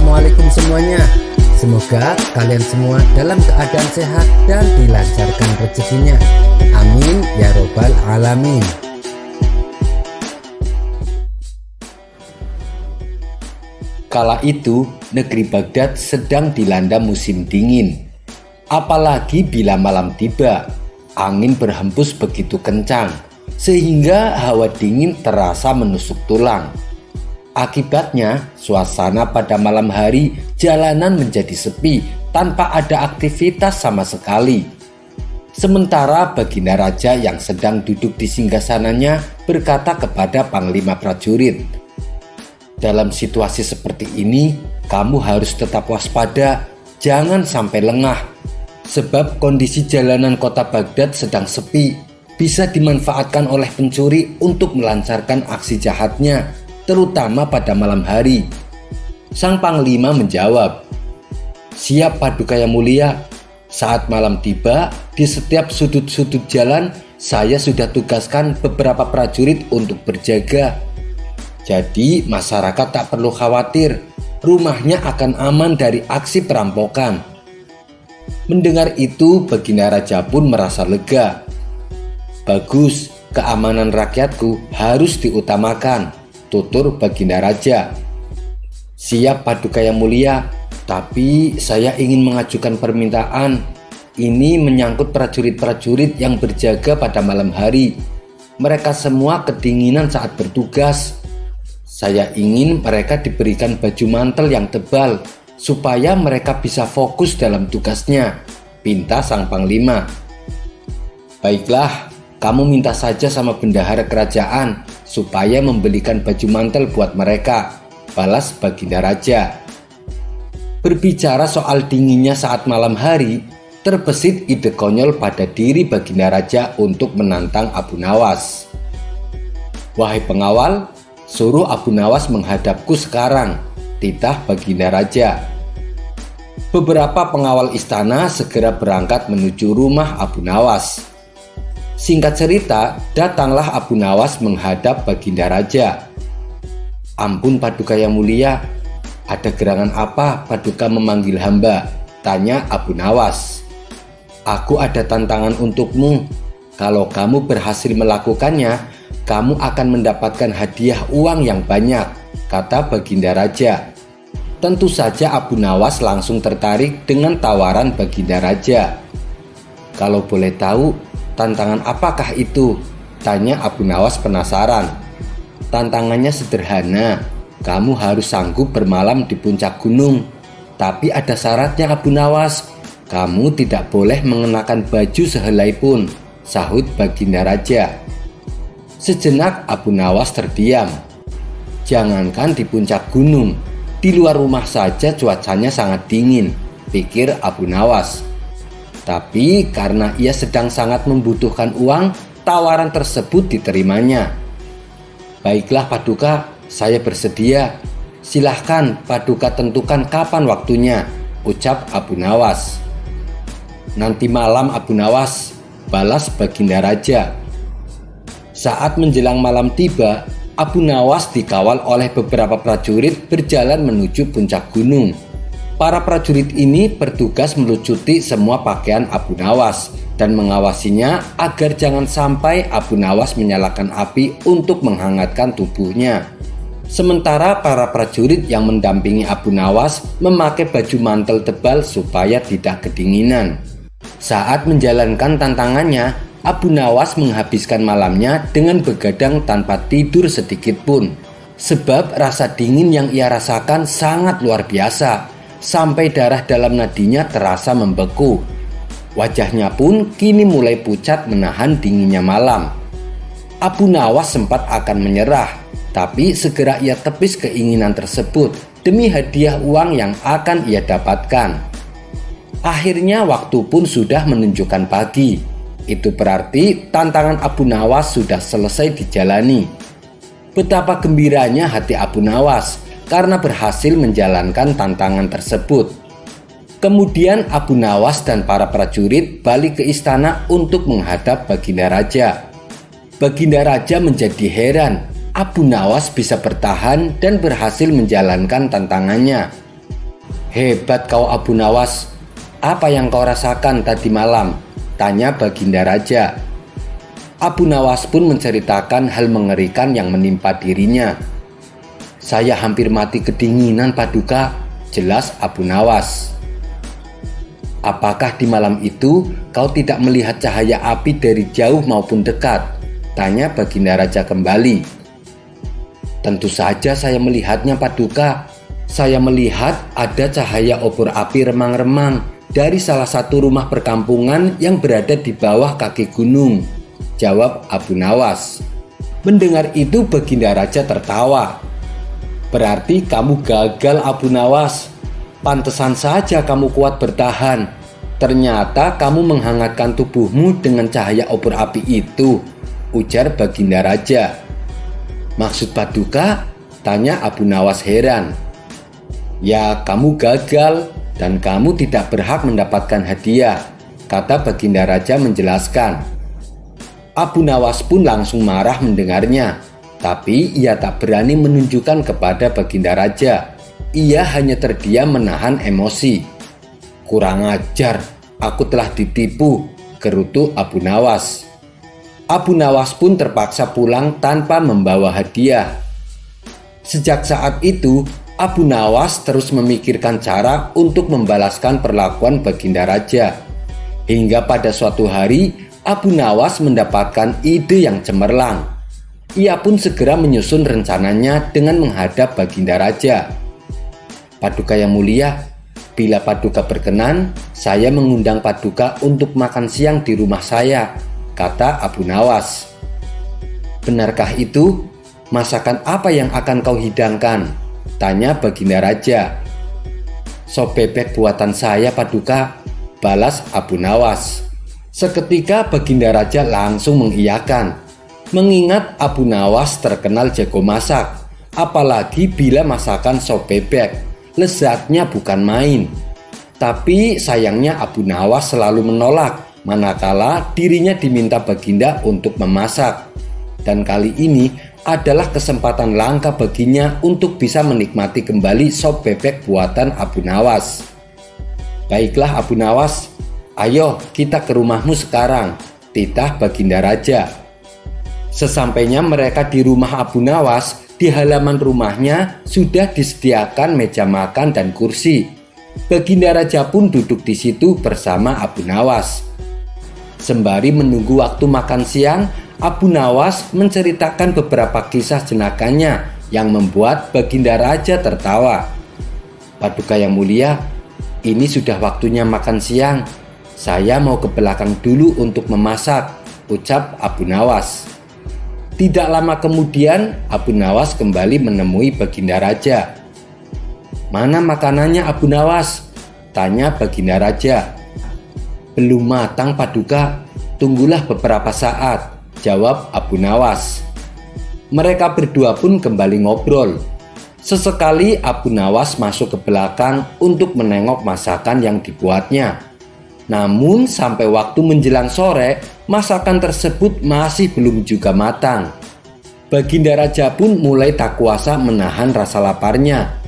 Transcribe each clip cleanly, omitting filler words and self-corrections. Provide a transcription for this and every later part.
Assalamualaikum semuanya. Semoga kalian semua dalam keadaan sehat dan dilancarkan rezekinya. Amin ya robbal alamin. Kala itu, negeri Baghdad sedang dilanda musim dingin. Apalagi bila malam tiba, angin berhembus begitu kencang, sehingga hawa dingin terasa menusuk tulang. Akibatnya, suasana pada malam hari jalanan menjadi sepi tanpa ada aktivitas sama sekali. Sementara Baginda Raja yang sedang duduk di singgasananya berkata kepada Panglima prajurit, "Dalam situasi seperti ini, kamu harus tetap waspada, jangan sampai lengah. Sebab kondisi jalanan kota Baghdad sedang sepi, bisa dimanfaatkan oleh pencuri untuk melancarkan aksi jahatnya, terutama pada malam hari." Sang Panglima menjawab, "Siap Paduka Yang Mulia. Saat malam tiba, di setiap sudut-sudut jalan, saya sudah tugaskan beberapa prajurit untuk berjaga. Jadi masyarakat tak perlu khawatir, rumahnya akan aman dari aksi perampokan." Mendengar itu, Baginda Raja pun merasa lega. "Bagus, keamanan rakyatku harus diutamakan," tutur Baginda Raja. "Siap Paduka Yang Mulia, tapi saya ingin mengajukan permintaan. Ini menyangkut prajurit-prajurit yang berjaga pada malam hari. Mereka semua kedinginan saat bertugas. Saya ingin mereka diberikan baju mantel yang tebal, supaya mereka bisa fokus dalam tugasnya," pinta sang Panglima. "Baiklah, kamu minta saja sama bendahara kerajaan supaya membelikan baju mantel buat mereka," balas Baginda Raja. Berbicara soal dinginnya saat malam hari, terbesit ide konyol pada diri Baginda Raja untuk menantang Abu Nawas. "Wahai pengawal, suruh Abu Nawas menghadapku sekarang," titah Baginda Raja. Beberapa pengawal istana segera berangkat menuju rumah Abu Nawas. Singkat cerita, datanglah Abu Nawas menghadap Baginda Raja. "Ampun Paduka Yang Mulia, ada gerangan apa Paduka memanggil hamba?" tanya Abu Nawas. "Aku ada tantangan untukmu. Kalau kamu berhasil melakukannya, kamu akan mendapatkan hadiah uang yang banyak," kata Baginda Raja. Tentu saja Abu Nawas langsung tertarik dengan tawaran Baginda Raja. "Kalau boleh tahu, tantangan apakah itu?" tanya Abu Nawas penasaran. "Tantangannya sederhana, kamu harus sanggup bermalam di puncak gunung. Tapi ada syaratnya Abu Nawas, kamu tidak boleh mengenakan baju sehelai pun," sahut Baginda Raja. Sejenak Abu Nawas terdiam. Jangankan di puncak gunung, di luar rumah saja cuacanya sangat dingin, pikir Abu Nawas. Tapi karena ia sedang sangat membutuhkan uang, tawaran tersebut diterimanya. "Baiklah Paduka, saya bersedia. Silahkan Paduka tentukan kapan waktunya," ucap Abu Nawas. "Nanti malam Abu Nawas," balas Baginda Raja. Saat menjelang malam tiba, Abu Nawas dikawal oleh beberapa prajurit berjalan menuju puncak gunung. Para prajurit ini bertugas melucuti semua pakaian Abu Nawas dan mengawasinya agar jangan sampai Abu Nawas menyalakan api untuk menghangatkan tubuhnya. Sementara para prajurit yang mendampingi Abu Nawas memakai baju mantel tebal supaya tidak kedinginan. Saat menjalankan tantangannya, Abu Nawas menghabiskan malamnya dengan begadang tanpa tidur sedikit pun. Sebab rasa dingin yang ia rasakan sangat luar biasa, sampai darah dalam nadinya terasa membeku. Wajahnya pun kini mulai pucat menahan dinginnya malam. Abu Nawas sempat akan menyerah, tapi segera ia tepis keinginan tersebut demi hadiah uang yang akan ia dapatkan. Akhirnya waktu pun sudah menunjukkan pagi. Itu berarti tantangan Abu Nawas sudah selesai dijalani. Betapa gembiranya hati Abu Nawas karena berhasil menjalankan tantangan tersebut. Kemudian Abu Nawas dan para prajurit balik ke istana untuk menghadap Baginda Raja. Baginda Raja menjadi heran Abu Nawas bisa bertahan dan berhasil menjalankan tantangannya. Hebat kau Abu Nawas. Apa yang kau rasakan tadi malam? Tanya Baginda Raja. Abu Nawas pun menceritakan hal mengerikan yang menimpa dirinya. Saya hampir mati kedinginan Paduka, jelas Abu Nawas. Apakah di malam itu kau tidak melihat cahaya api dari jauh maupun dekat? Tanya Baginda Raja kembali. Tentu saja saya melihatnya Paduka. Saya melihat ada cahaya obor api remang-remang dari salah satu rumah perkampungan yang berada di bawah kaki gunung, jawab Abu Nawas. Mendengar itu Baginda Raja tertawa. Berarti kamu gagal Abu Nawas. Pantesan saja kamu kuat bertahan. Ternyata kamu menghangatkan tubuhmu dengan cahaya obor api itu, ujar Baginda Raja. Maksud Paduka? Tanya Abu Nawas heran. Ya, kamu gagal dan kamu tidak berhak mendapatkan hadiah, kata Baginda Raja menjelaskan. Abu Nawas pun langsung marah mendengarnya, tapi ia tak berani menunjukkan kepada Baginda Raja. Ia hanya terdiam menahan emosi. Kurang ajar, aku telah ditipu, gerutu Abu Nawas. Abu Nawas pun terpaksa pulang tanpa membawa hadiah. Sejak saat itu, Abu Nawas terus memikirkan cara untuk membalaskan perlakuan Baginda Raja. Hingga pada suatu hari, Abu Nawas mendapatkan ide yang cemerlang. Ia pun segera menyusun rencananya dengan menghadap Baginda Raja. Paduka yang mulia, bila Paduka berkenan, saya mengundang Paduka untuk makan siang di rumah saya, kata Abu Nawas. Benarkah itu? Masakan apa yang akan kau hidangkan? Tanya Baginda Raja. Sop bebek buatan saya Paduka, balas Abu Nawas. Seketika Baginda Raja langsung mengiyakan. Mengingat Abu Nawas terkenal jago masak, apalagi bila masakan sop bebek, lezatnya bukan main. Tapi sayangnya Abu Nawas selalu menolak manakala dirinya diminta Baginda untuk memasak. Dan kali ini adalah kesempatan langka baginya untuk bisa menikmati kembali sop bebek buatan Abu Nawas. Baiklah Abu Nawas, ayo kita ke rumahmu sekarang, titah Baginda Raja. Sesampainya mereka di rumah Abu Nawas, di halaman rumahnya sudah disediakan meja makan dan kursi. Baginda Raja pun duduk di situ bersama Abu Nawas. Sembari menunggu waktu makan siang, Abu Nawas menceritakan beberapa kisah jenakanya yang membuat Baginda Raja tertawa. Paduka yang mulia, ini sudah waktunya makan siang. Saya mau ke belakang dulu untuk memasak, ucap Abu Nawas. Tidak lama kemudian, Abu Nawas kembali menemui Baginda Raja. Mana makanannya Abu Nawas? Tanya Baginda Raja. Belum matang Paduka, tunggulah beberapa saat, jawab Abu Nawas. Mereka berdua pun kembali ngobrol. Sesekali Abu Nawas masuk ke belakang untuk menengok masakan yang dibuatnya. Namun sampai waktu menjelang sore, masakan tersebut masih belum juga matang. Baginda Raja pun mulai tak kuasa menahan rasa laparnya.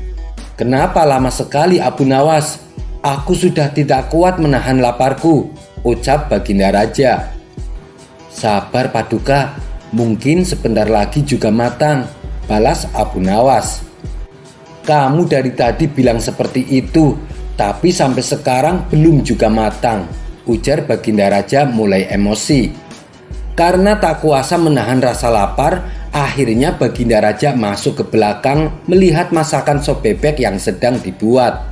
Kenapa lama sekali Abu Nawas? Aku sudah tidak kuat menahan laparku, ucap Baginda Raja. Sabar Paduka, mungkin sebentar lagi juga matang, balas Abu Nawas. Kamu dari tadi bilang seperti itu, tapi sampai sekarang belum juga matang, ujar Baginda Raja mulai emosi. Karena tak kuasa menahan rasa lapar, akhirnya Baginda Raja masuk ke belakang melihat masakan sop bebek yang sedang dibuat.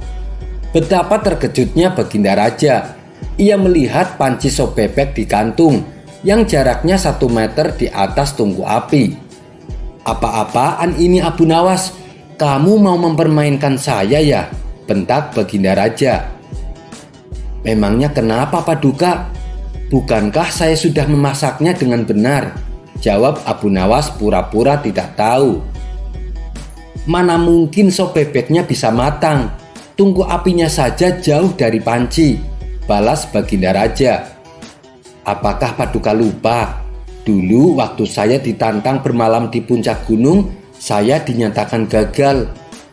Betapa terkejutnya Baginda Raja. Ia melihat panci sop bebek digantung yang jaraknya 1 meter di atas tungku api. Apa-apaan ini Abu Nawas? Kamu mau mempermainkan saya ya? Bentak Baginda Raja. Memangnya kenapa Paduka? Bukankah saya sudah memasaknya dengan benar? Jawab Abu Nawas pura-pura tidak tahu. Mana mungkin sop bebeknya bisa matang? Tungku apinya saja jauh dari panci, balas Baginda Raja. Apakah Paduka lupa? Dulu waktu saya ditantang bermalam di puncak gunung, saya dinyatakan gagal.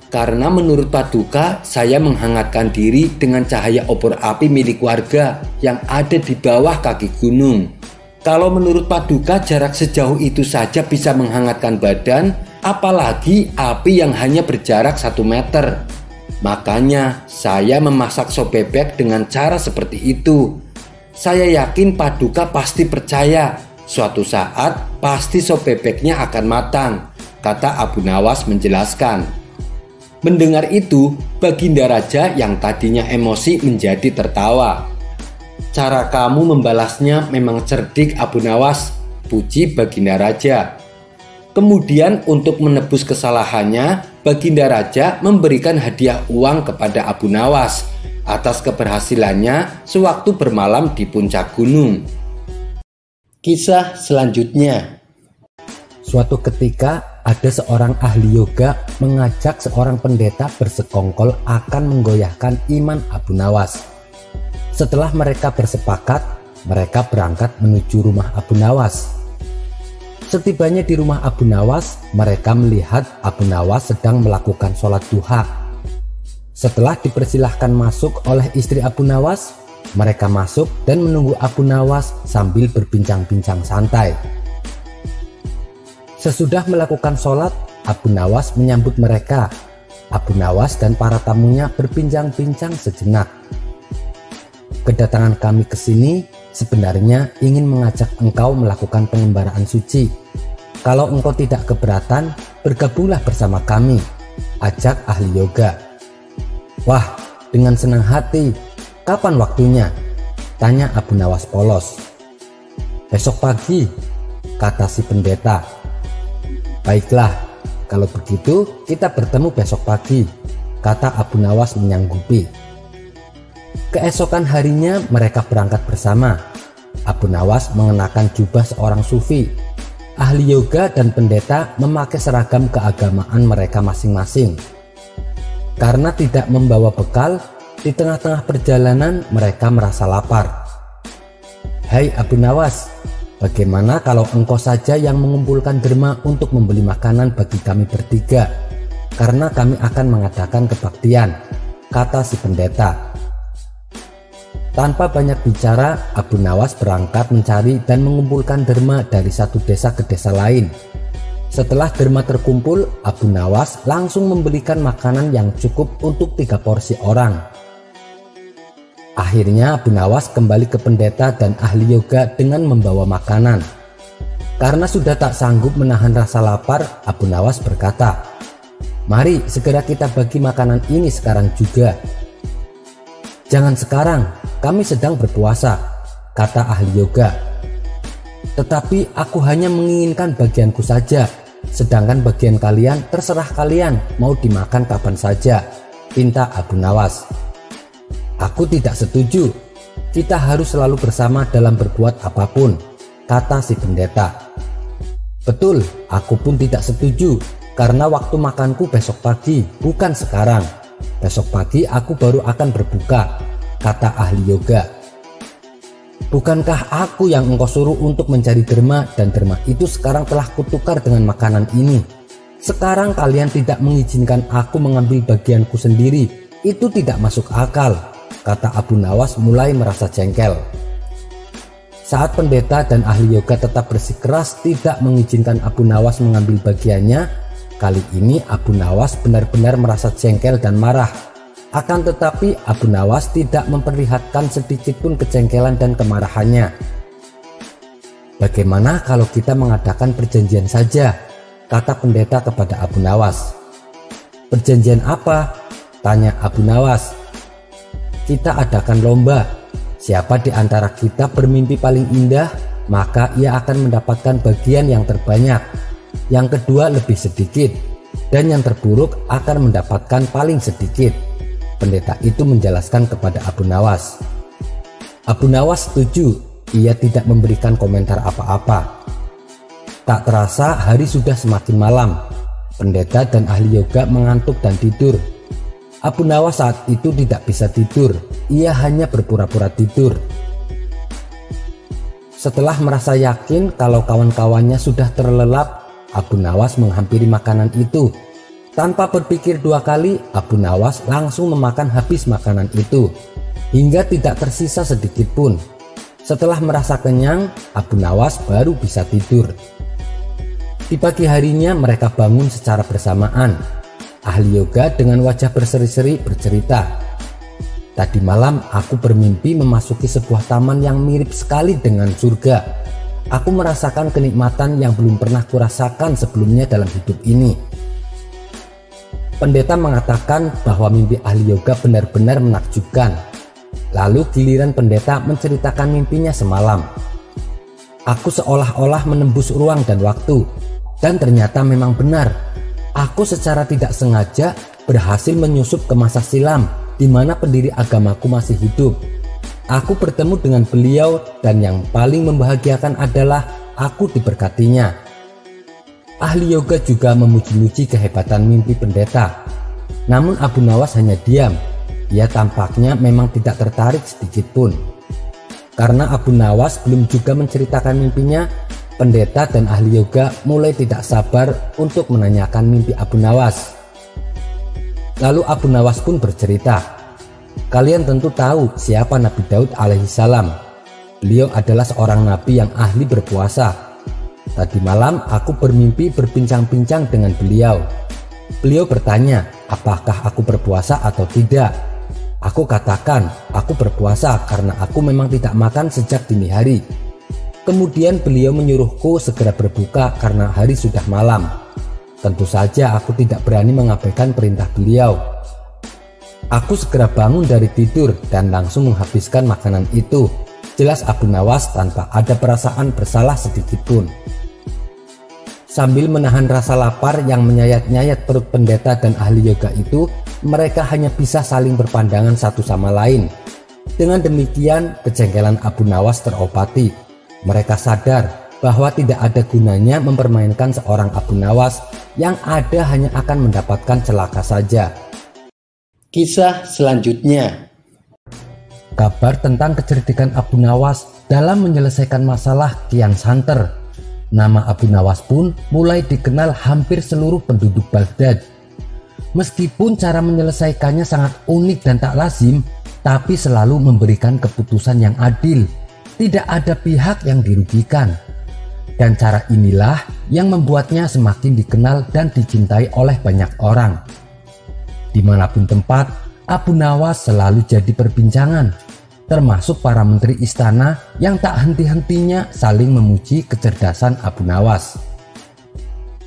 Karena menurut Paduka, saya menghangatkan diri dengan cahaya obor api milik warga yang ada di bawah kaki gunung. Kalau menurut Paduka jarak sejauh itu saja bisa menghangatkan badan, apalagi api yang hanya berjarak 1 meter. Makanya saya memasak sop bebek dengan cara seperti itu. Saya yakin Paduka pasti percaya, suatu saat pasti sop bebeknya akan matang, kata Abu Nawas menjelaskan. Mendengar itu, Baginda Raja yang tadinya emosi menjadi tertawa. Cara kamu membalasnya memang cerdik, Abu Nawas, puji Baginda Raja. Kemudian untuk menebus kesalahannya, Baginda Raja memberikan hadiah uang kepada Abu Nawas atas keberhasilannya sewaktu bermalam di puncak gunung. Kisah selanjutnya. Suatu ketika ada seorang ahli yoga mengajak seorang pendeta bersekongkol akan menggoyahkan iman Abu Nawas. Setelah mereka bersepakat, mereka berangkat menuju rumah Abu Nawas. Setibanya di rumah Abu Nawas, mereka melihat Abu Nawas sedang melakukan sholat duha. Setelah dipersilahkan masuk oleh istri Abu Nawas, mereka masuk dan menunggu Abu Nawas sambil berbincang-bincang santai. Sesudah melakukan sholat, Abu Nawas menyambut mereka. Abu Nawas dan para tamunya berbincang-bincang sejenak. Kedatangan kami ke sini sebenarnya ingin mengajak engkau melakukan pengembaraan suci. Kalau engkau tidak keberatan, bergabunglah bersama kami, ajak ahli yoga. Wah, dengan senang hati. Kapan waktunya? Tanya Abu Nawas polos. Besok pagi, kata si pendeta. Baiklah, kalau begitu kita bertemu besok pagi, kata Abu Nawas menyanggupi. Keesokan harinya mereka berangkat bersama. Abu Nawas mengenakan jubah seorang sufi. Ahli yoga dan pendeta memakai seragam keagamaan mereka masing-masing. Karena tidak membawa bekal, di tengah-tengah perjalanan mereka merasa lapar. Hai Abu Nawas, bagaimana kalau engkau saja yang mengumpulkan derma untuk membeli makanan bagi kami bertiga? Karena kami akan mengadakan kebaktian, kata si pendeta. Tanpa banyak bicara, Abu Nawas berangkat mencari dan mengumpulkan derma dari satu desa ke desa lain. Setelah derma terkumpul, Abu Nawas langsung membelikan makanan yang cukup untuk 3 porsi orang. Akhirnya Abu Nawas kembali ke pendeta dan ahli yoga dengan membawa makanan. Karena sudah tak sanggup menahan rasa lapar, Abu Nawas berkata, "Mari segera kita bagi makanan ini sekarang juga." "Jangan sekarang, kami sedang berpuasa," kata ahli yoga. "Tetapi aku hanya menginginkan bagianku saja, sedangkan bagian kalian terserah kalian mau dimakan kapan saja," pinta Abu Nawas. "Aku tidak setuju, kita harus selalu bersama dalam berbuat apapun," kata si pendeta. "Betul, aku pun tidak setuju, karena waktu makanku besok pagi, bukan sekarang. Besok pagi aku baru akan berbuka," kata ahli yoga. "Bukankah aku yang engkau suruh untuk mencari derma, dan derma itu sekarang telah kutukar dengan makanan ini? Sekarang kalian tidak mengizinkan aku mengambil bagianku sendiri, itu tidak masuk akal," kata Abu Nawas mulai merasa jengkel. Saat pendeta dan ahli yoga tetap bersikeras tidak mengizinkan Abu Nawas mengambil bagiannya, kali ini Abu Nawas benar-benar merasa jengkel dan marah. Akan tetapi Abu Nawas tidak memperlihatkan sedikitpun kejengkelan dan kemarahannya. "Bagaimana kalau kita mengadakan perjanjian saja?" kata pendeta kepada Abu Nawas. "Perjanjian apa?" tanya Abu Nawas. "Kita adakan lomba. Siapa di antara kita bermimpi paling indah, maka ia akan mendapatkan bagian yang terbanyak. Yang kedua lebih sedikit, dan yang terburuk akan mendapatkan paling sedikit," pendeta itu menjelaskan kepada Abu Nawas. Abu Nawas setuju. Ia tidak memberikan komentar apa-apa. Tak terasa hari sudah semakin malam. Pendeta dan ahli yoga mengantuk dan tidur. Abu Nawas saat itu tidak bisa tidur, ia hanya berpura-pura tidur. Setelah merasa yakin kalau kawan-kawannya sudah terlelap, Abu Nawas menghampiri makanan itu. Tanpa berpikir dua kali, Abu Nawas langsung memakan habis makanan itu, hingga tidak tersisa sedikit pun. Setelah merasa kenyang, Abu Nawas baru bisa tidur. Di pagi harinya mereka bangun secara bersamaan. Ahli yoga dengan wajah berseri-seri bercerita, "Tadi malam aku bermimpi memasuki sebuah taman yang mirip sekali dengan surga. Aku merasakan kenikmatan yang belum pernah kurasakan sebelumnya dalam hidup ini." Pendeta mengatakan bahwa mimpi ahli yoga benar-benar menakjubkan. Lalu giliran pendeta menceritakan mimpinya semalam. "Aku seolah-olah menembus ruang dan waktu, dan ternyata memang benar. Aku secara tidak sengaja berhasil menyusup ke masa silam di mana pendiri agamaku masih hidup. Aku bertemu dengan beliau dan yang paling membahagiakan adalah aku diberkatinya." Ahli yoga juga memuji-muji kehebatan mimpi pendeta. Namun Abu Nawas hanya diam. Ia tampaknya memang tidak tertarik sedikit pun. Karena Abu Nawas belum juga menceritakan mimpinya, pendeta dan ahli yoga mulai tidak sabar untuk menanyakan mimpi Abu Nawas. Lalu Abu Nawas pun bercerita, "Kalian tentu tahu siapa Nabi Daud alaihissalam. Beliau adalah seorang nabi yang ahli berpuasa. Tadi malam aku bermimpi berbincang-bincang dengan beliau. Beliau bertanya, apakah aku berpuasa atau tidak. Aku katakan, aku berpuasa karena aku memang tidak makan sejak dini hari. Kemudian beliau menyuruhku segera berbuka karena hari sudah malam. Tentu saja aku tidak berani mengabaikan perintah beliau. Aku segera bangun dari tidur dan langsung menghabiskan makanan itu." Jelas Abu Nawas tanpa ada perasaan bersalah sedikit pun. Sambil menahan rasa lapar yang menyayat-nyayat perut pendeta dan ahli yoga itu, mereka hanya bisa saling berpandangan satu sama lain. Dengan demikian, kejengkelan Abu Nawas terobati. Mereka sadar bahwa tidak ada gunanya mempermainkan seorang Abu Nawas yang ada hanya akan mendapatkan celaka saja. Kisah selanjutnya. Kabar tentang kecerdikan Abu Nawas dalam menyelesaikan masalah kian santer. Nama Abu Nawas pun mulai dikenal hampir seluruh penduduk Baghdad. Meskipun cara menyelesaikannya sangat unik dan tak lazim, tapi selalu memberikan keputusan yang adil. Tidak ada pihak yang dirugikan. Dan cara inilah yang membuatnya semakin dikenal dan dicintai oleh banyak orang. Dimanapun tempat, Abu Nawas selalu jadi perbincangan, termasuk para menteri istana yang tak henti-hentinya saling memuji kecerdasan Abu Nawas.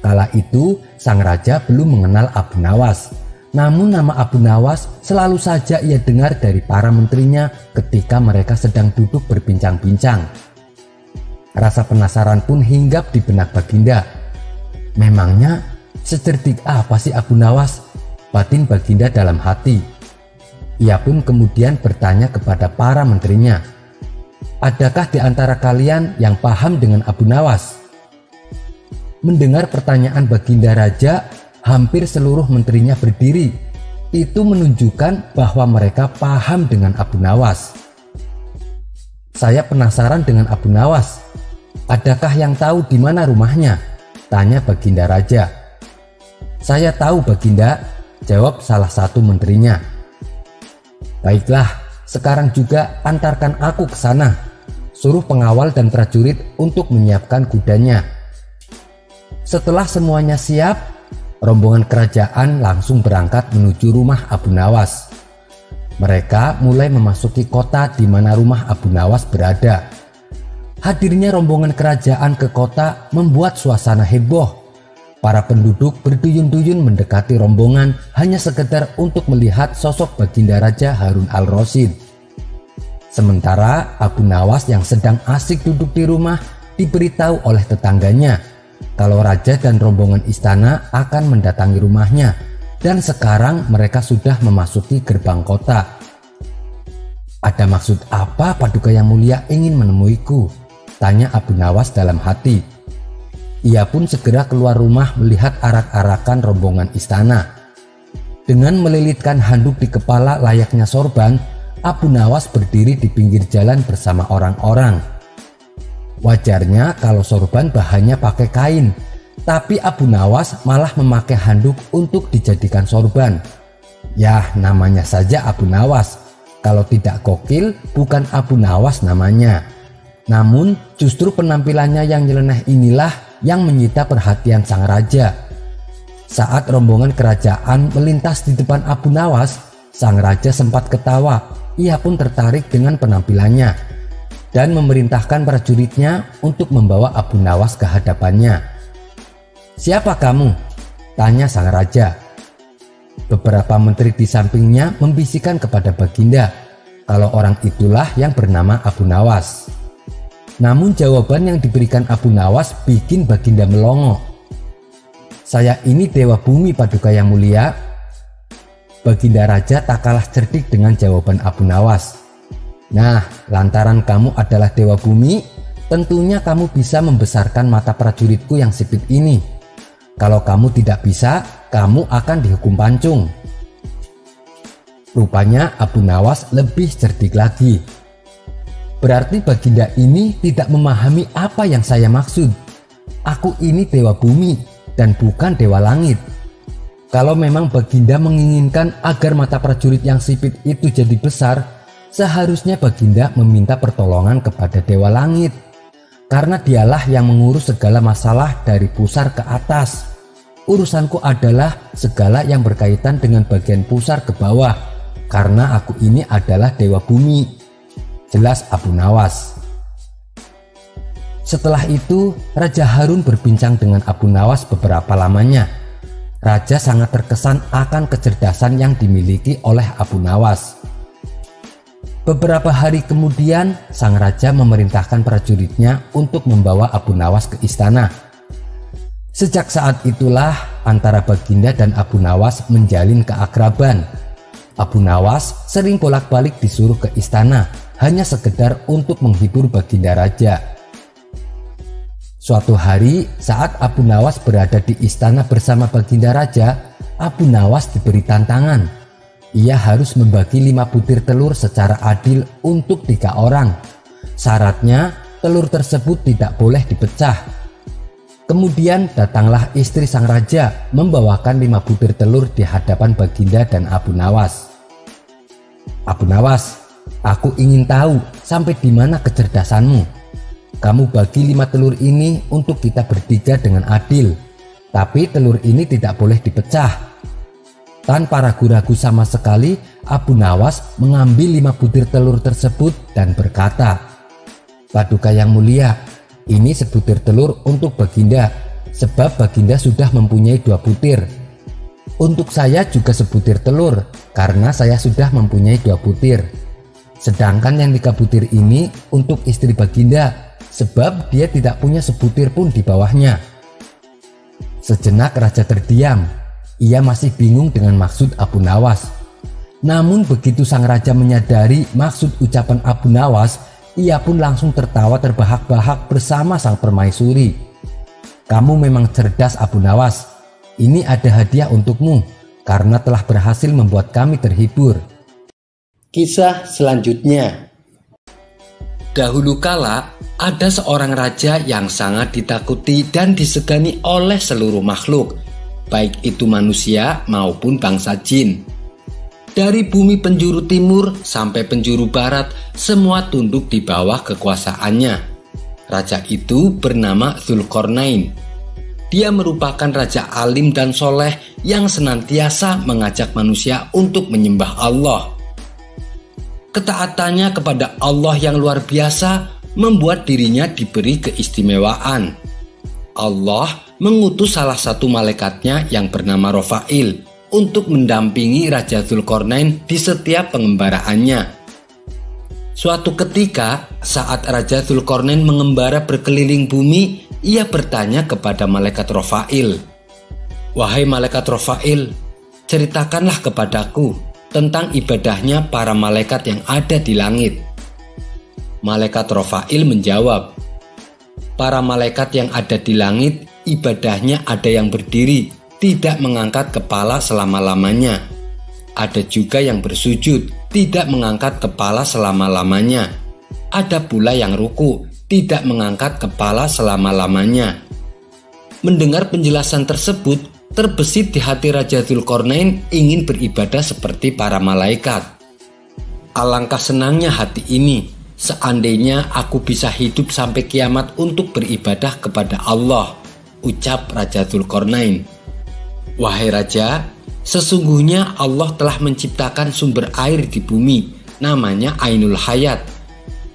Kala itu, sang raja belum mengenal Abu Nawas. Namun nama Abu Nawas selalu saja ia dengar dari para menterinya ketika mereka sedang duduk berbincang-bincang. Rasa penasaran pun hinggap di benak Baginda. Memangnya secerdik apa sih Abu Nawas? Batin Baginda dalam hati. Ia pun kemudian bertanya kepada para menterinya, "Adakah di antara kalian yang paham dengan Abu Nawas?" Mendengar pertanyaan Baginda Raja, hampir seluruh menterinya berdiri. Itu menunjukkan bahwa mereka paham dengan Abu Nawas. "Saya penasaran dengan Abu Nawas. Adakah yang tahu di mana rumahnya?" tanya Baginda Raja. "Saya tahu Baginda," jawab salah satu menterinya. "Baiklah, sekarang juga antarkan aku ke sana. Suruh pengawal dan prajurit untuk menyiapkan kudanya." Setelah semuanya siap, rombongan kerajaan langsung berangkat menuju rumah Abu Nawas. Mereka mulai memasuki kota di mana rumah Abu Nawas berada. Hadirnya rombongan kerajaan ke kota membuat suasana heboh. Para penduduk berduyun-duyun mendekati rombongan hanya sekedar untuk melihat sosok Baginda Raja Harun al-Rasyid. Sementara Abu Nawas yang sedang asik duduk di rumah diberitahu oleh tetangganya kalau raja dan rombongan istana akan mendatangi rumahnya, dan sekarang mereka sudah memasuki gerbang kota. "Ada maksud apa Paduka Yang Mulia ingin menemuiku?" tanya Abu Nawas dalam hati. Ia pun segera keluar rumah melihat arak-arakan rombongan istana. Dengan melilitkan handuk di kepala layaknya sorban, Abu Nawas berdiri di pinggir jalan bersama orang-orang. Wajarnya kalau sorban bahannya pakai kain, Tapi Abu Nawas malah memakai handuk untuk dijadikan sorban. Yah, namanya saja Abu Nawas. Kalau tidak gokil, bukan Abu Nawas namanya. Namun justru penampilannya yang nyeleneh inilah yang menyita perhatian sang raja. Saat rombongan kerajaan melintas di depan Abu Nawas, sang raja sempat ketawa. Ia pun tertarik dengan penampilannya dan memerintahkan prajuritnya untuk membawa Abu Nawas ke hadapannya. "Siapa kamu?" tanya sang raja. Beberapa menteri di sampingnya membisikkan kepada Baginda kalau orang itulah yang bernama Abu Nawas. Namun jawaban yang diberikan Abu Nawas bikin Baginda melongo. "Saya ini Dewa Bumi, Paduka yang mulia." Baginda Raja tak kalah cerdik dengan jawaban Abu Nawas. "Nah, lantaran kamu adalah Dewa Bumi, tentunya kamu bisa membesarkan mata prajuritku yang sipit ini. Kalau kamu tidak bisa, kamu akan dihukum pancung." Rupanya Abu Nawas lebih cerdik lagi. "Berarti Baginda ini tidak memahami apa yang saya maksud. Aku ini Dewa Bumi dan bukan Dewa Langit. Kalau memang Baginda menginginkan agar mata prajurit yang sipit itu jadi besar, seharusnya Baginda meminta pertolongan kepada Dewa Langit. Karena dialah yang mengurus segala masalah dari pusar ke atas. Urusanku adalah segala yang berkaitan dengan bagian pusar ke bawah, karena aku ini adalah Dewa Bumi," jelas Abu Nawas. Setelah itu, Raja Harun berbincang dengan Abu Nawas beberapa lamanya. Raja sangat terkesan akan kecerdasan yang dimiliki oleh Abu Nawas. Beberapa hari kemudian, sang raja memerintahkan prajuritnya untuk membawa Abu Nawas ke istana. Sejak saat itulah antara Baginda dan Abu Nawas menjalin keakraban. Abu Nawas sering bolak-balik disuruh ke istana hanya sekedar untuk menghibur Baginda Raja. Suatu hari saat Abu Nawas berada di istana bersama Baginda Raja, Abu Nawas diberi tantangan. Ia harus membagi 5 butir telur secara adil untuk 3 orang. Syaratnya telur tersebut tidak boleh dipecah. Kemudian datanglah istri sang raja membawakan 5 butir telur di hadapan Baginda dan Abu Nawas. "Abu Nawas, aku ingin tahu sampai di mana kecerdasanmu. Kamu bagi 5 telur ini untuk kita bertiga dengan adil, tapi telur ini tidak boleh dipecah." Tanpa ragu-ragu sama sekali, Abu Nawas mengambil 5 butir telur tersebut dan berkata, "Paduka yang mulia, ini sebutir telur untuk Baginda, sebab Baginda sudah mempunyai 2 butir. Untuk saya juga sebutir telur, karena saya sudah mempunyai 2 butir. Sedangkan yang 3 butir ini untuk istri Baginda, sebab dia tidak punya sebutir pun di bawahnya." Sejenak raja terdiam. Ia masih bingung dengan maksud Abu Nawas. Namun begitu sang raja menyadari maksud ucapan Abu Nawas, ia pun langsung tertawa terbahak-bahak bersama sang permaisuri. "Kamu memang cerdas, Abu Nawas. Ini ada hadiah untukmu karena telah berhasil membuat kami terhibur." Kisah selanjutnya. Dahulu kala ada seorang raja yang sangat ditakuti dan disegani oleh seluruh makhluk, baik itu manusia maupun bangsa jin. Dari bumi penjuru timur sampai penjuru barat, semua tunduk di bawah kekuasaannya. Raja itu bernama Dzulqarnain. Dia merupakan raja alim dan soleh yang senantiasa mengajak manusia untuk menyembah Allah. Ketaatannya kepada Allah yang luar biasa membuat dirinya diberi keistimewaan. Allah mengutus salah satu malaikatnya yang bernama Rofail untuk mendampingi Raja Dzulqarnain di setiap pengembaraannya. Suatu ketika saat Raja Dzulqarnain mengembara berkeliling bumi, ia bertanya kepada malaikat Rofail, "Wahai malaikat Rofail, ceritakanlah kepadaku tentang ibadahnya para malaikat yang ada di langit." Malaikat Rofail menjawab, "Para malaikat yang ada di langit, ibadahnya ada yang berdiri, tidak mengangkat kepala selama-lamanya. Ada juga yang bersujud, tidak mengangkat kepala selama-lamanya. Ada pula yang ruku, tidak mengangkat kepala selama-lamanya. Mendengar penjelasan tersebut, terbesit di hati Raja Dzulqarnain ingin beribadah seperti para malaikat. Alangkah senangnya hati ini, seandainya aku bisa hidup sampai kiamat untuk beribadah kepada Allah, ucap Raja Dzulqarnain. Wahai Raja, sesungguhnya Allah telah menciptakan sumber air di bumi, namanya Ainul Hayat.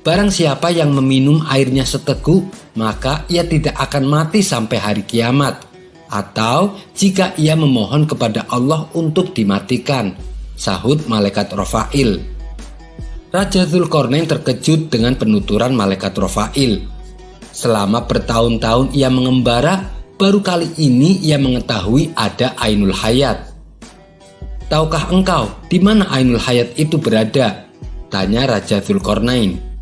Barang siapa yang meminum airnya seteguk, maka ia tidak akan mati sampai hari kiamat. Atau jika ia memohon kepada Allah untuk dimatikan, sahut malaikat Rafail. Raja Dzulqarnain terkejut dengan penuturan malaikat Rafail. Selama bertahun-tahun ia mengembara, baru kali ini ia mengetahui ada Ainul Hayat. Tahukah engkau di mana Ainul Hayat itu berada? Tanya Raja Dzulqarnain.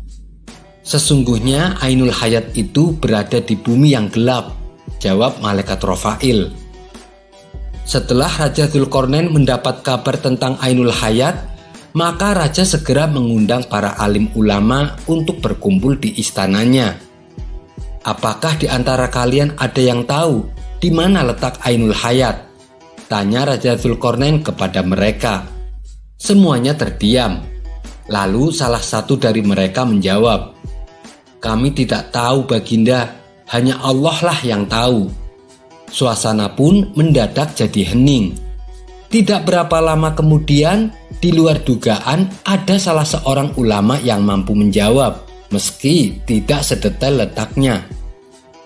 Sesungguhnya Ainul Hayat itu berada di bumi yang gelap, jawab malaikat Rafail. Setelah Raja Dzulqarnain mendapat kabar tentang Ainul Hayat, maka Raja segera mengundang para alim ulama untuk berkumpul di istananya. Apakah di antara kalian ada yang tahu di mana letak Ainul Hayat? Tanya Raja Dzulqarnain kepada mereka. Semuanya terdiam. Lalu salah satu dari mereka menjawab, "Kami tidak tahu Baginda, hanya Allah lah yang tahu." Suasana pun mendadak jadi hening. Tidak berapa lama kemudian, di luar dugaan ada salah seorang ulama yang mampu menjawab, meski tidak sedetail letaknya.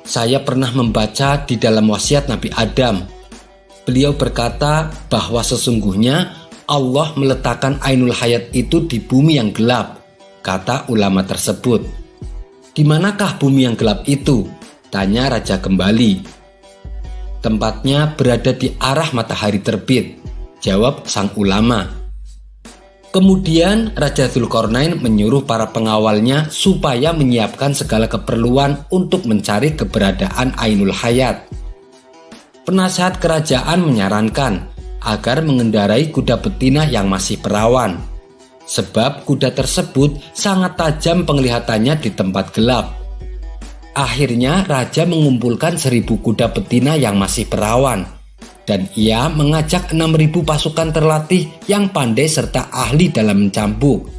Saya pernah membaca di dalam wasiat Nabi Adam. Beliau berkata bahwa sesungguhnya Allah meletakkan Ainul Hayat itu di bumi yang gelap, kata ulama tersebut. "Di manakah bumi yang gelap itu?" tanya Raja kembali. "Tempatnya berada di arah matahari terbit," jawab sang ulama. Kemudian Raja Dzulqarnain menyuruh para pengawalnya supaya menyiapkan segala keperluan untuk mencari keberadaan Ainul Hayat. Penasehat kerajaan menyarankan agar mengendarai kuda betina yang masih perawan, sebab kuda tersebut sangat tajam penglihatannya di tempat gelap. Akhirnya Raja mengumpulkan 1000 kuda betina yang masih perawan, dan ia mengajak 6.000 pasukan terlatih yang pandai serta ahli dalam mencambuk.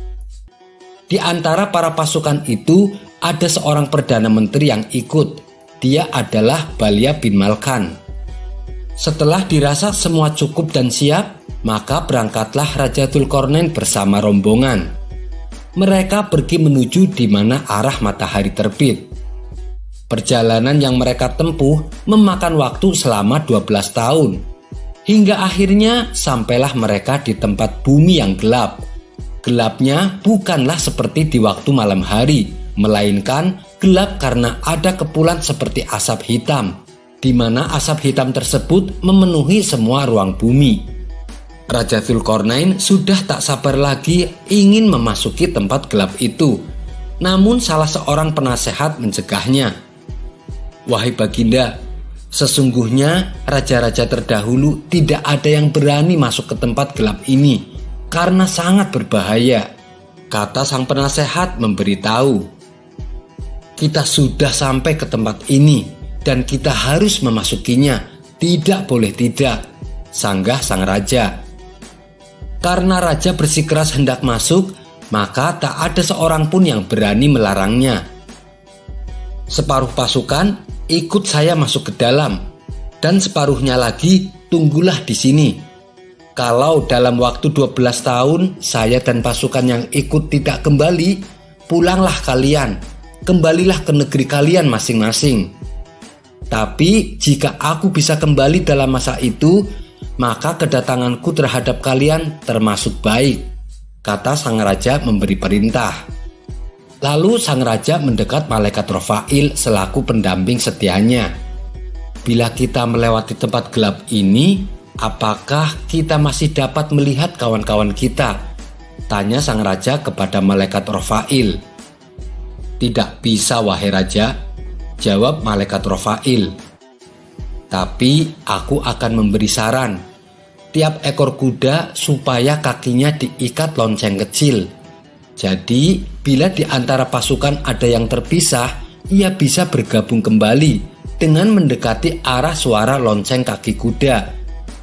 Di antara para pasukan itu ada seorang perdana menteri yang ikut. Dia adalah Balya bin Malkan. Setelah dirasa semua cukup dan siap, maka berangkatlah Raja Dzulqarnain bersama rombongan. Mereka pergi menuju di mana arah matahari terbit. Perjalanan yang mereka tempuh memakan waktu selama 12 tahun. Hingga akhirnya sampailah mereka di tempat bumi yang gelap. Gelapnya bukanlah seperti di waktu malam hari, melainkan gelap karena ada kepulan seperti asap hitam, di mana asap hitam tersebut memenuhi semua ruang bumi. Raja Dzulqarnain sudah tak sabar lagi ingin memasuki tempat gelap itu. Namun salah seorang penasehat mencegahnya. "Wahai Baginda, sesungguhnya raja-raja terdahulu tidak ada yang berani masuk ke tempat gelap ini karena sangat berbahaya," kata sang penasehat memberitahu. "Kita sudah sampai ke tempat ini dan kita harus memasukinya, tidak boleh tidak," sanggah sang raja. Karena raja bersikeras hendak masuk, maka tak ada seorang pun yang berani melarangnya. "Separuh pasukan ikut saya masuk ke dalam, dan separuhnya lagi tunggulah di sini. Kalau dalam waktu 12 tahun saya dan pasukan yang ikut tidak kembali, pulanglah kalian, kembalilah ke negeri kalian masing-masing. Tapi jika aku bisa kembali dalam masa itu, maka kedatanganku terhadap kalian termasuk baik," kata sang raja memberi perintah. Lalu sang raja mendekat malaikat Rafail selaku pendamping setianya. "Bila kita melewati tempat gelap ini, apakah kita masih dapat melihat kawan-kawan kita?" tanya sang raja kepada malaikat Rafail. "Tidak bisa wahai raja," jawab malaikat Rafail. "Tapi aku akan memberi saran. Tiap ekor kuda supaya kakinya diikat lonceng kecil. Jadi bila di antara pasukan ada yang terpisah, ia bisa bergabung kembali. dengan mendekati arah suara lonceng kaki kuda.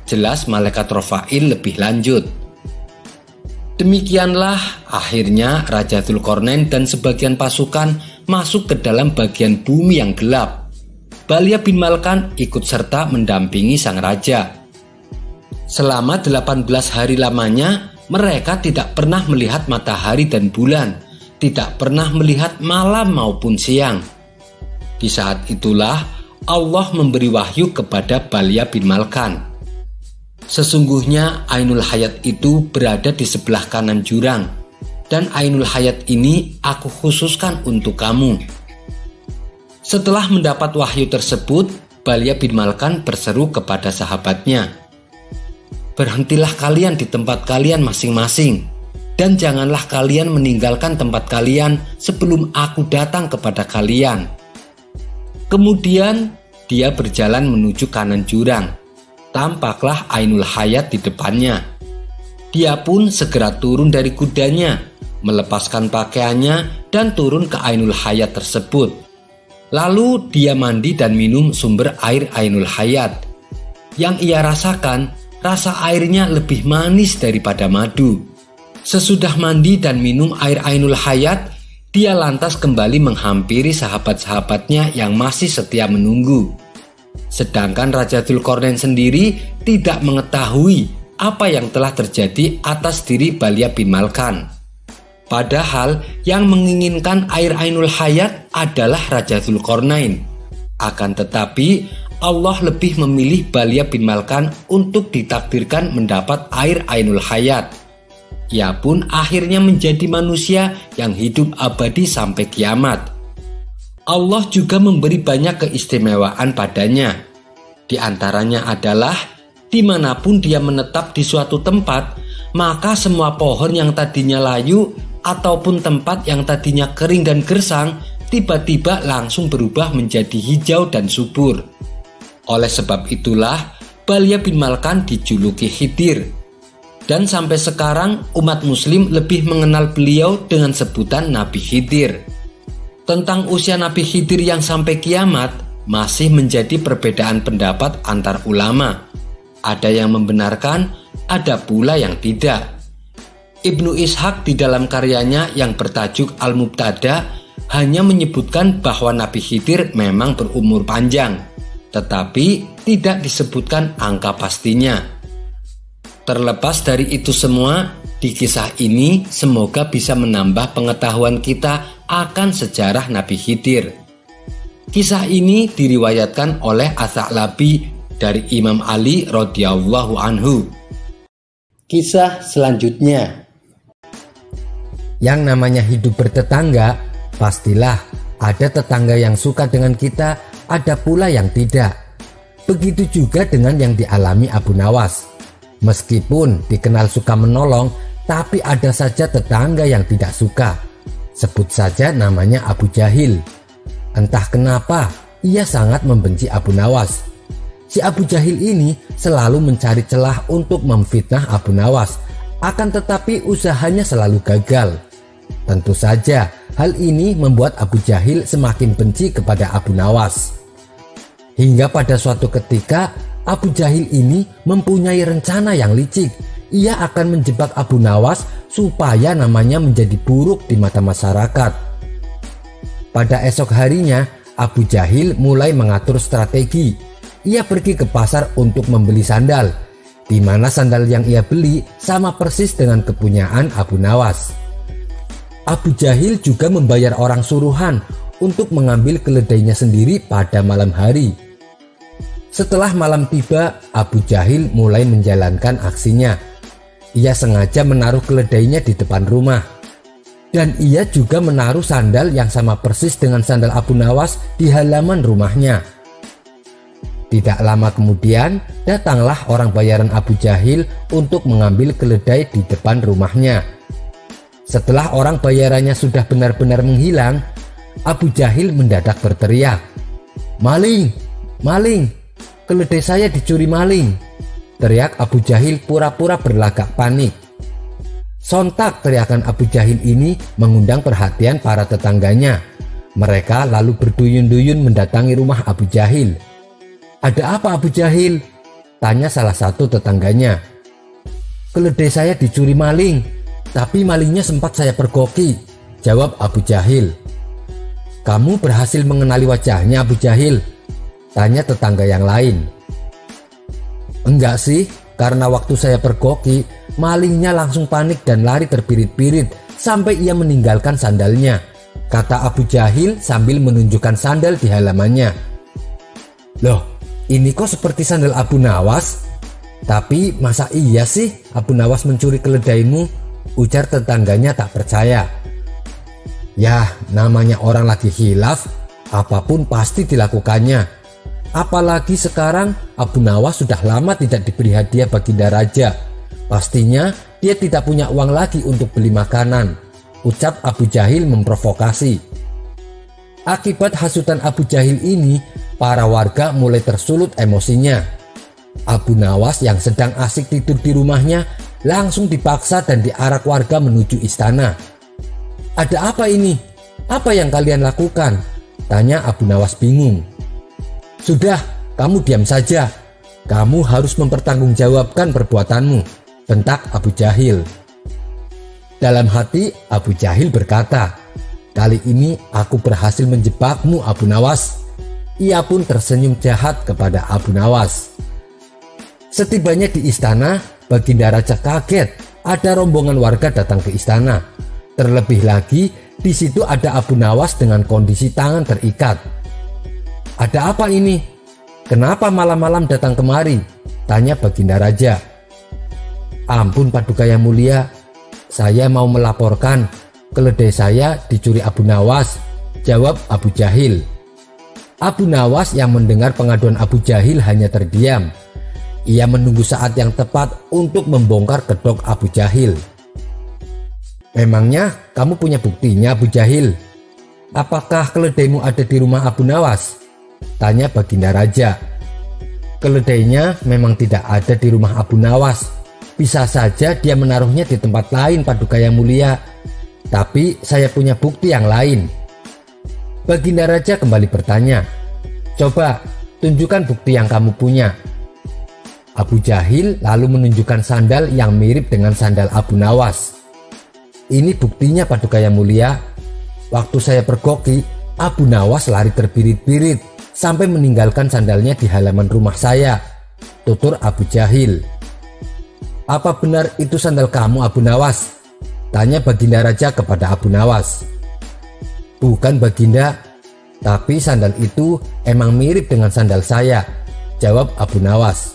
Jelas malaikat Rafail lebih lanjut. Demikianlah akhirnya Raja Dzulqarnain dan sebagian pasukan masuk ke dalam bagian bumi yang gelap. Balya bin Malkan ikut serta mendampingi sang raja. Selama 18 hari lamanya mereka tidak pernah melihat matahari dan bulan, tidak pernah melihat malam maupun siang. Di saat itulah Allah memberi wahyu kepada Balya bin Malkan. Sesungguhnya Ainul Hayat itu berada di sebelah kanan jurang, dan Ainul Hayat ini aku khususkan untuk kamu. Setelah mendapat wahyu tersebut, Balya bin Malkan berseru kepada sahabatnya, "Berhentilah kalian di tempat kalian masing-masing, dan janganlah kalian meninggalkan tempat kalian sebelum aku datang kepada kalian." Kemudian dia berjalan menuju kanan jurang. Tampaklah Ainul Hayat di depannya. Dia pun segera turun dari kudanya, melepaskan pakaiannya dan turun ke Ainul Hayat tersebut. Lalu dia mandi dan minum sumber air Ainul Hayat. Yang ia rasakan, rasa airnya lebih manis daripada madu. Sesudah mandi dan minum air Ainul Hayat, dia lantas kembali menghampiri sahabat-sahabatnya yang masih setia menunggu. Sedangkan Raja Dzulqarnain sendiri tidak mengetahui apa yang telah terjadi atas diri Balya bin Malkan. Padahal yang menginginkan air Ainul Hayat adalah Raja Dzulqarnain. Akan tetapi Allah lebih memilih Balya bin Malkan untuk ditakdirkan mendapat air Ainul Hayat. Ia pun akhirnya menjadi manusia yang hidup abadi sampai kiamat. Allah juga memberi banyak keistimewaan padanya. Di antaranya adalah dimanapun dia menetap di suatu tempat, maka semua pohon yang tadinya layu ataupun tempat yang tadinya kering dan gersang tiba-tiba langsung berubah menjadi hijau dan subur. Oleh sebab itulah Balya bin Malkan dijuluki Khidir. Dan sampai sekarang umat muslim lebih mengenal beliau dengan sebutan Nabi Khidir. Tentang usia Nabi Khidir yang sampai kiamat masih menjadi perbedaan pendapat antar ulama. Ada yang membenarkan, ada pula yang tidak. Ibnu Ishaq di dalam karyanya yang bertajuk Al-Mubtada hanya menyebutkan bahwa Nabi Khidir memang berumur panjang, tetapi tidak disebutkan angka pastinya. Terlepas dari itu semua, di kisah ini semoga bisa menambah pengetahuan kita akan sejarah Nabi Khidir. Kisah ini diriwayatkan oleh Ats-Tsa'labi dari Imam Ali radhiyallahu anhu. Kisah selanjutnya. Yang namanya hidup bertetangga, pastilah ada tetangga yang suka dengan kita, ada pula yang tidak. Begitu juga dengan yang dialami Abu Nawas. Meskipun dikenal suka menolong, tapi ada saja tetangga yang tidak suka. Sebut saja namanya Abu Jahil. Entah kenapa ia sangat membenci Abu Nawas. Si Abu Jahil ini selalu mencari celah untuk memfitnah Abu Nawas. Akan tetapi usahanya selalu gagal. Tentu saja hal ini membuat Abu Jahil semakin benci kepada Abu Nawas. Hingga pada suatu ketika Abu Jahil ini mempunyai rencana yang licik. Ia akan menjebak Abu Nawas supaya namanya menjadi buruk di mata masyarakat. Pada esok harinya, Abu Jahil mulai mengatur strategi. Ia pergi ke pasar untuk membeli sandal, di mana sandal yang ia beli sama persis dengan kepunyaan Abu Nawas. Abu Jahil juga membayar orang suruhan untuk mengambil keledainya sendiri pada malam hari. Setelah malam tiba, Abu Jahil mulai menjalankan aksinya. Ia sengaja menaruh keledainya di depan rumah. Dan ia juga menaruh sandal yang sama persis dengan sandal Abu Nawas di halaman rumahnya. Tidak lama kemudian, datanglah orang bayaran Abu Jahil untuk mengambil keledai di depan rumahnya. Setelah orang bayarannya sudah benar-benar menghilang, Abu Jahil mendadak berteriak, "Maling! Maling! Keledai saya dicuri maling!" Teriak Abu Jahil pura-pura berlagak panik. Sontak teriakan Abu Jahil ini mengundang perhatian para tetangganya. Mereka lalu berduyun-duyun mendatangi rumah Abu Jahil. "Ada apa, Abu Jahil?" tanya salah satu tetangganya. "Keledai saya dicuri maling, tapi malingnya sempat saya pergoki," jawab Abu Jahil. "Kamu berhasil mengenali wajahnya, Abu Jahil?" tanya tetangga yang lain. "Enggak sih, karena waktu saya pergoki, malingnya langsung panik dan lari terbirit-birit sampai ia meninggalkan sandalnya," kata Abu Jahil sambil menunjukkan sandal di halamannya. "Loh, ini kok seperti sandal Abu Nawas? Tapi masa iya sih Abu Nawas mencuri keledaimu?" ujar tetangganya tak percaya. "Yah, namanya orang lagi khilaf, apapun pasti dilakukannya. Apalagi sekarang Abu Nawas sudah lama tidak diberi hadiah Baginda Raja. Pastinya dia tidak punya uang lagi untuk beli makanan," ucap Abu Jahil memprovokasi. Akibat hasutan Abu Jahil ini, para warga mulai tersulut emosinya. Abu Nawas yang sedang asik tidur di rumahnya langsung dipaksa dan diarak warga menuju istana. "Ada apa ini? Apa yang kalian lakukan?" tanya Abu Nawas bingung. "Sudah, kamu diam saja. Kamu harus mempertanggungjawabkan perbuatanmu," bentak Abu Jahil. Dalam hati Abu Jahil berkata, "Kali ini aku berhasil menjebakmu, Abu Nawas." Ia pun tersenyum jahat kepada Abu Nawas. Setibanya di istana, Baginda Raja kaget ada rombongan warga datang ke istana. Terlebih lagi di situ ada Abu Nawas dengan kondisi tangan terikat. "Ada apa ini? Kenapa malam-malam datang kemari?" tanya Baginda Raja. "Ampun Paduka yang mulia, saya mau melaporkan keledai saya dicuri Abu Nawas," jawab Abu Jahil. Abu Nawas yang mendengar pengaduan Abu Jahil hanya terdiam. Ia menunggu saat yang tepat untuk membongkar kedok Abu Jahil. "Memangnya kamu punya buktinya, Abu Jahil? Apakah keledaimu ada di rumah Abu Nawas?" tanya Baginda Raja. "Keledainya memang tidak ada di rumah Abu Nawas. Bisa saja dia menaruhnya di tempat lain, Paduka yang mulia. Tapi saya punya bukti yang lain." Baginda Raja kembali bertanya, "Coba tunjukkan bukti yang kamu punya." Abu Jahil lalu menunjukkan sandal yang mirip dengan sandal Abu Nawas. "Ini buktinya, Paduka yang mulia. Waktu saya pergoki, Abu Nawas lari terbirit-birit sampai meninggalkan sandalnya di halaman rumah saya," tutur Abu Jahil. "Apa benar itu sandal kamu, Abu Nawas?" tanya Baginda Raja kepada Abu Nawas. "Bukan Baginda, tapi sandal itu emang mirip dengan sandal saya," jawab Abu Nawas.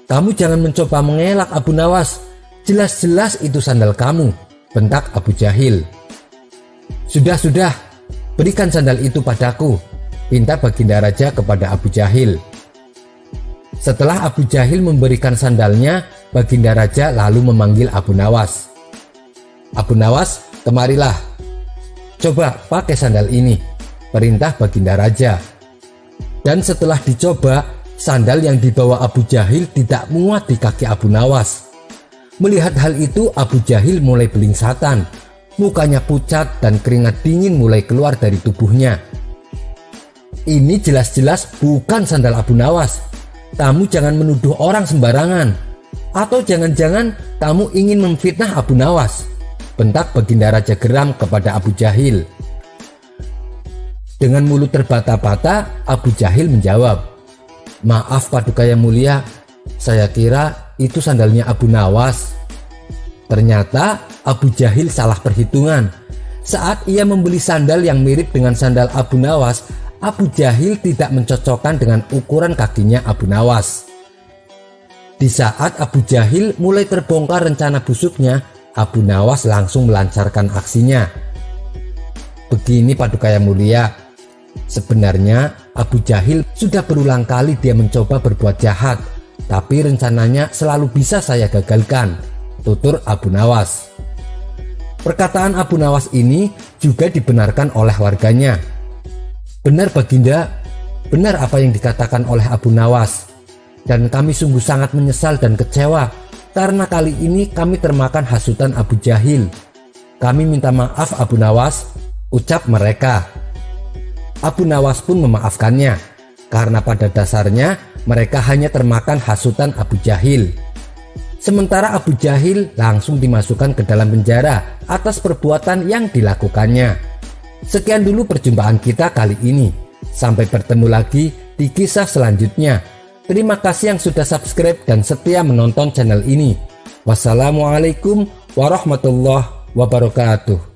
"Kamu jangan mencoba mengelak, Abu Nawas. Jelas-jelas itu sandal kamu," bentak Abu Jahil. Sudah, berikan sandal itu padaku," pinta Baginda Raja kepada Abu Jahil. Setelah Abu Jahil memberikan sandalnya, Baginda Raja lalu memanggil Abu Nawas. "Abu Nawas, kemarilah. Coba pakai sandal ini," perintah Baginda Raja. Dan setelah dicoba, sandal yang dibawa Abu Jahil tidak muat di kaki Abu Nawas. Melihat hal itu, Abu Jahil mulai belingsatan. Mukanya pucat dan keringat dingin mulai keluar dari tubuhnya. "Ini jelas-jelas bukan sandal Abu Nawas. Kamu jangan menuduh orang sembarangan. Atau jangan-jangan kamu ingin memfitnah Abu Nawas?" bentak Baginda Raja geram kepada Abu Jahil. Dengan mulut terbata-bata, Abu Jahil menjawab, "Maaf Paduka yang mulia, saya kira itu sandalnya Abu Nawas." Ternyata Abu Jahil salah perhitungan. Saat ia membeli sandal yang mirip dengan sandal Abu Nawas, Abu Jahil tidak mencocokkan dengan ukuran kakinya Abu Nawas. Di saat Abu Jahil mulai terbongkar rencana busuknya, Abu Nawas langsung melancarkan aksinya. "Begini Paduka yang mulia, sebenarnya Abu Jahil sudah berulang kali dia mencoba berbuat jahat, tapi rencananya selalu bisa saya gagalkan," tutur Abu Nawas. Perkataan Abu Nawas ini juga dibenarkan oleh warganya. "Benar Baginda, benar apa yang dikatakan oleh Abu Nawas. Dan kami sungguh sangat menyesal dan kecewa karena kali ini kami termakan hasutan Abu Jahil. Kami minta maaf Abu Nawas," ucap mereka. Abu Nawas pun memaafkannya, karena pada dasarnya mereka hanya termakan hasutan Abu Jahil. Sementara Abu Jahil langsung dimasukkan ke dalam penjara atas perbuatan yang dilakukannya. Sekian dulu perjumpaan kita kali ini. Sampai bertemu lagi di kisah selanjutnya. Terima kasih yang sudah subscribe dan setia menonton channel ini. Wassalamualaikum warahmatullahi wabarakatuh.